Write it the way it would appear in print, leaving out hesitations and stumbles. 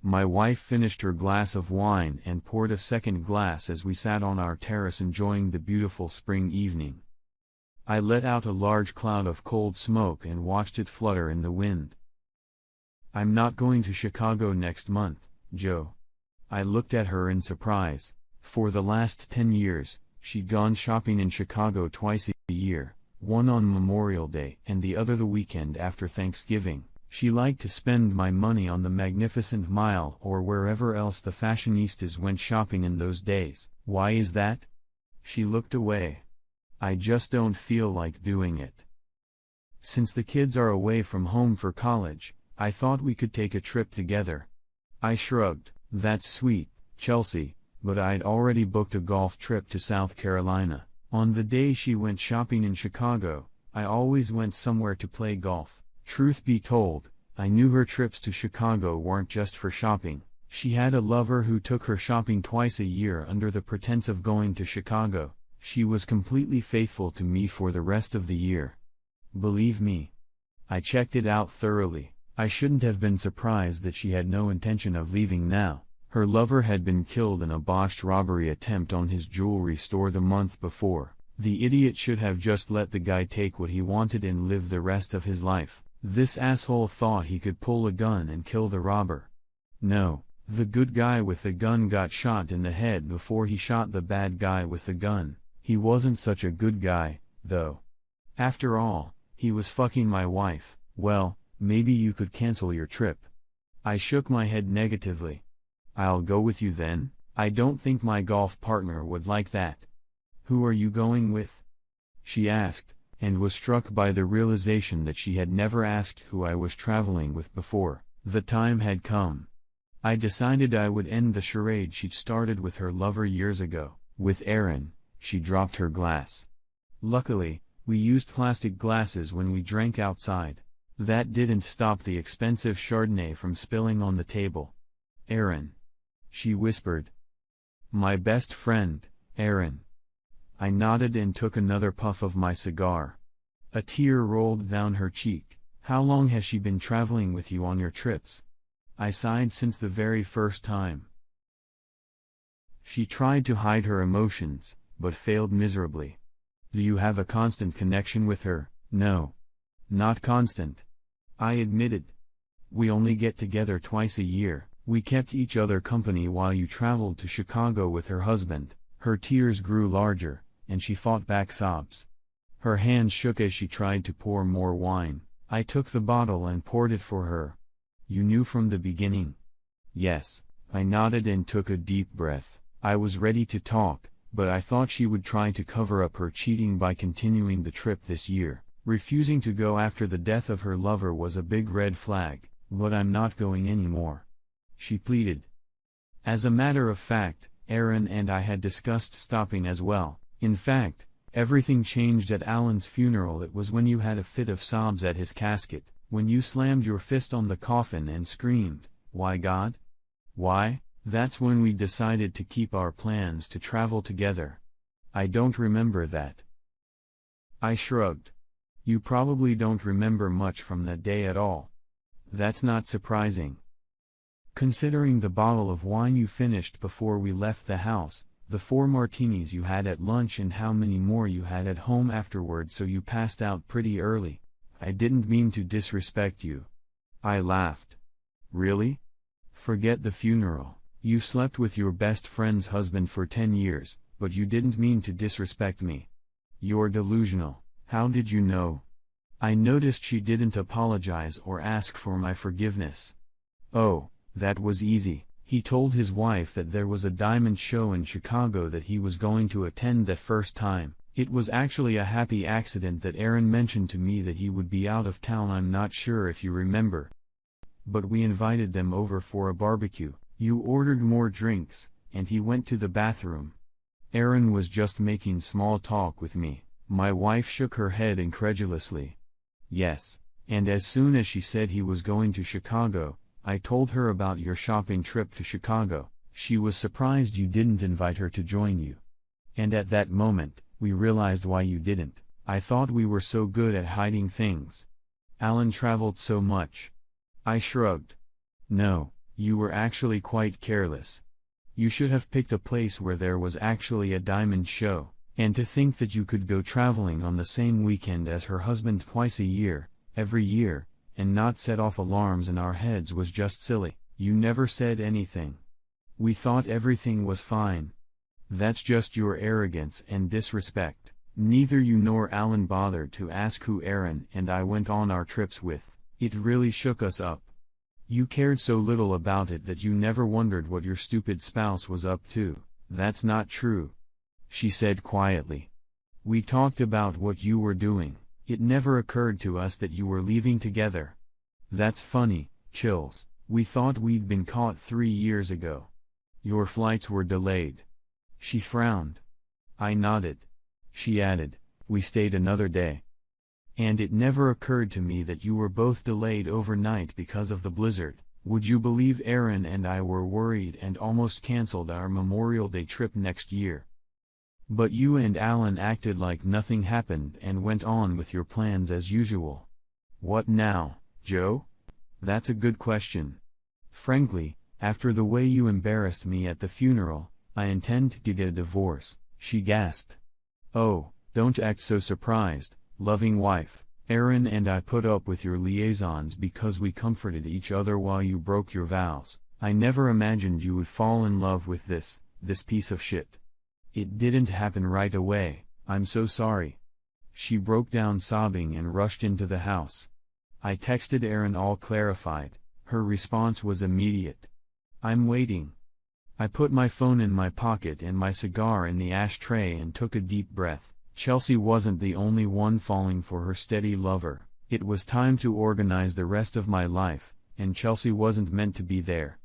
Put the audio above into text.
My wife finished her glass of wine and poured a second glass as we sat on our terrace enjoying the beautiful spring evening. I let out a large cloud of cold smoke and watched it flutter in the wind. "I'm not going to Chicago next month, Joe." I looked at her in surprise. For the last 10 years, she'd gone shopping in Chicago twice a year, one on Memorial Day and the other the weekend after Thanksgiving. She liked to spend my money on the Magnificent Mile or wherever else the fashionistas went shopping in those days. "Why is that?" She looked away. "I just don't feel like doing it. Since the kids are away from home for college, I thought we could take a trip together." I shrugged. "That's sweet, Chelsea, but I'd already booked a golf trip to South Carolina." On the day she went shopping in Chicago, I always went somewhere to play golf. Truth be told, I knew her trips to Chicago weren't just for shopping. She had a lover who took her shopping twice a year under the pretense of going to Chicago. She was completely faithful to me for the rest of the year. Believe me, I checked it out thoroughly. I shouldn't have been surprised that she had no intention of leaving now. Her lover had been killed in a botched robbery attempt on his jewelry store the month before. The idiot should have just let the guy take what he wanted and live the rest of his life. This asshole thought he could pull a gun and kill the robber. No, the good guy with the gun got shot in the head before he shot the bad guy with the gun. He wasn't such a good guy, though. After all, he was fucking my wife. "Well, maybe you could cancel your trip." I shook my head negatively. "I'll go with you then." "I don't think my golf partner would like that." "Who are you going with?" she asked, and was struck by the realization that she had never asked who I was traveling with before. The time had come. I decided I would end the charade she'd started with her lover years ago. "With Aaron." She dropped her glass. Luckily, we used plastic glasses when we drank outside. That didn't stop the expensive Chardonnay from spilling on the table. "Aaron," she whispered. "My best friend, Aaron." I nodded and took another puff of my cigar. A tear rolled down her cheek. "How long has she been traveling with you on your trips?" I sighed. "Since the very first time." She tried to hide her emotions, but failed miserably. "Do you have a constant connection with her?" "No. Not constant," I admitted. "We only get together twice a year. We kept each other company while you traveled to Chicago with her husband." Her tears grew larger, and she fought back sobs. Her hands shook as she tried to pour more wine. I took the bottle and poured it for her. "You knew from the beginning?" "Yes." I nodded and took a deep breath. I was ready to talk, but I thought she would try to cover up her cheating by continuing the trip this year. Refusing to go after the death of her lover was a big red flag. "But I'm not going anymore," she pleaded. As a matter of fact, Aaron and I had discussed stopping as well. In fact, everything changed at Alan's funeral. It was when you had a fit of sobs at his casket, when you slammed your fist on the coffin and screamed, "Why God? Why?" That's when we decided to keep our plans to travel together. I don't remember that. I shrugged. You probably don't remember much from that day at all. That's not surprising, considering the bottle of wine you finished before we left the house, the 4 martinis you had at lunch and how many more you had at home afterward, so you passed out pretty early. I didn't mean to disrespect you. I laughed. Really? Forget the funeral. You slept with your best friend's husband for 10 years, but you didn't mean to disrespect me. You're delusional. How did you know? I noticed she didn't apologize or ask for my forgiveness. Oh, that was easy. He told his wife that there was a diamond show in Chicago that he was going to attend the first time. It was actually a happy accident that Aaron mentioned to me that he would be out of town. I'm not sure if you remember. But we invited them over for a barbecue. You ordered more drinks, and he went to the bathroom. Aaron was just making small talk with me. My wife shook her head incredulously. Yes, and as soon as she said he was going to Chicago, I told her about your shopping trip to Chicago. She was surprised you didn't invite her to join you. And at that moment, we realized why you didn't. I thought we were so good at hiding things. Alan traveled so much. I shrugged. No, You were actually quite careless. You should have picked a place where there was actually a diamond show, and to think that you could go traveling on the same weekend as her husband twice a year, every year, and not set off alarms in our heads was just silly. You never said anything. We thought everything was fine. That's just your arrogance and disrespect. Neither you nor Alan bothered to ask who Aaron and I went on our trips with. It really shook us up. You cared so little about it that you never wondered what your stupid spouse was up to. That's not true, she said quietly. We talked about what you were doing. It never occurred to us that you were leaving together. That's funny, chills. We thought we'd been caught 3 years ago. Your flights were delayed. She frowned. I nodded. She added, we stayed another day. And it never occurred to me that you were both delayed overnight because of the blizzard. Would you believe Aaron and I were worried and almost canceled our Memorial Day trip next year? But you and Alan acted like nothing happened and went on with your plans as usual. What now, Joe? That's a good question. Frankly, after the way you embarrassed me at the funeral, I intend to get a divorce, she gasped. Oh, don't act so surprised, loving wife. Aaron and I put up with your liaisons because we comforted each other while you broke your vows. I never imagined you would fall in love with this piece of shit. It didn't happen right away. I'm so sorry. She broke down sobbing and rushed into the house. I texted Aaron, all clarified. Her response was immediate. I'm waiting. I put my phone in my pocket and my cigar in the ashtray and took a deep breath. Chelsea wasn't the only one falling for her steady lover. It was time to organize the rest of my life, and Chelsea wasn't meant to be there.